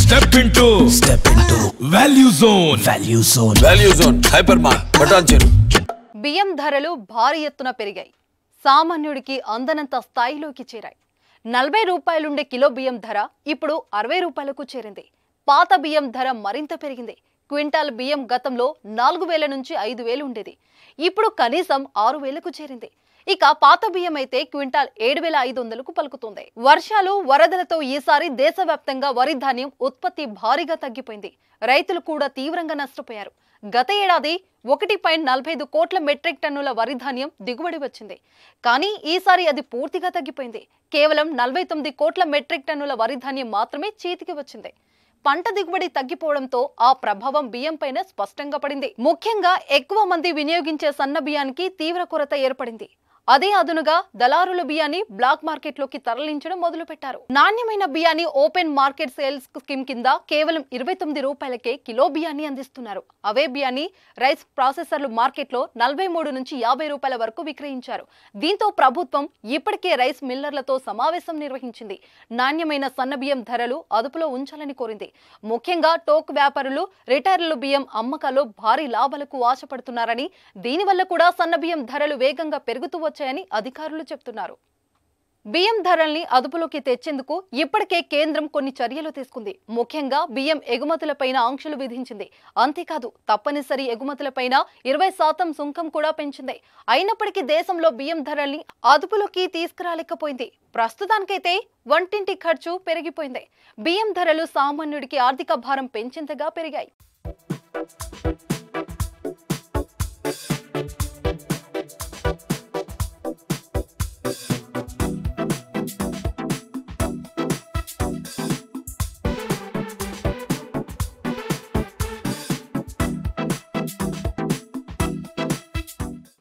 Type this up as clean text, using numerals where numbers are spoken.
Step into Value Zone. Value Zone. Hypermart. Bhatancheru. బియ్యం ధరలు భారీ ఎత్తున పెరిగాయి. సామాన్యుడికి అందనంత స్థాయిలోకి చేరాయి. 40 రూపాయలుండే కిలో బియ్యం ధర ఇప్పుడు 60 రూపాయలకు చేరింది. పాత బియ్యం ధర మరింత పెరిగింది. క్వింటాల్ బియ్యం గతంలో 4000 నుంచి 5000 ఉండేది. ఇప్పుడు కనీసం 6000కు చేరింది. ఇక పాత బియ్యం అయితే క్వింటాల్ 7500కు పలుకుతుంది. వర్షాలు వరదలతో ఈసారి దేశవ్యాప్తంగా వరి ధాన్యం ఉత్పత్తి భారీగా తగ్గిపోయింది. రైతులు కూడా తీవ్రంగా నష్టపోయారు. గత ఏడాది 1.45 కోట్ల మెట్రిక్ టన్నుల వరి ధాన్యం దిగుబడి వచ్చింది. కానీ ఈసారి అది పూర్తిగా తగ్గిపోయింది. కేవలం 49 కోట్ల మెట్రిక్ టన్నుల వరి ధాన్యం మాత్రమే చేతికి వచ్చింది. పంట దిగుబడి తగ్గిపోవడంతో ఆ ప్రభావం బియ్యంపైన స్పష్టంగా పడింది. ముఖ్యంగా ఎక్కువ మంది వినియోగించే సన్న బియ్యానికి తీవ్ర కొరత ఏర్పడింది. అదే అదునుగా దళారుల బియ్యాన్ని బ్లాక్ మార్కెట్ లోకి తరలించడం మొదలుపెట్టారు. నాణ్యమైన బియ్యాన్ని ఓపెన్ మార్కెట్ సేల్స్ స్కీమ్ కింద కేవలం 29 రూపాయలకే కిలో బియ్యాన్ని అందిస్తున్నారు. అవే బియ్యాన్ని రైస్ ప్రాసెసర్లు మార్కెట్లో 43 నుంచి 50 రూపాయల వరకు విక్రయించారు. దీంతో ప్రభుత్వం ఇప్పటికే రైస్ మిల్లర్లతో సమావేశం నిర్వహించింది. నాణ్యమైన సన్న బియ్యం ధరలు అదుపులో ఉంచాలని కోరింది. ముఖ్యంగా టోక్ వ్యాపారులు రిటైర్లు బియ్యం అమ్మకాల్లో భారీ లాభాలకు ఆశపడుతున్నారని, దీనివల్ల కూడా సన్న బియ్యం ధరలు వేగంగా పెరుగుతూ వచ్చాయని అధికారులు చెప్తున్నారు. బియ్యం ధరల్ని అదుపులోకి తెచ్చేందుకు ఇప్పటికే కేంద్రం కొన్ని చర్యలు తీసుకుంది. ముఖ్యంగా బియ్యం ఎగుమతులపైన ఆంక్షలు విధించింది. అంతేకాదు తప్పనిసరి ఎగుమతులపైన 20% సుంకం కూడా పెంచింది. అయినప్పటికీ దేశంలో బియ్యం ధరల్ని అదుపులోకి తీసుకురాలేకపోయింది. ప్రస్తుతానికైతే వంటింటి ఖర్చు పెరిగిపోయింది. బియ్యం ధరలు సామాన్యుడికి ఆర్థిక భారం పెంచేంతగా పెరిగాయి.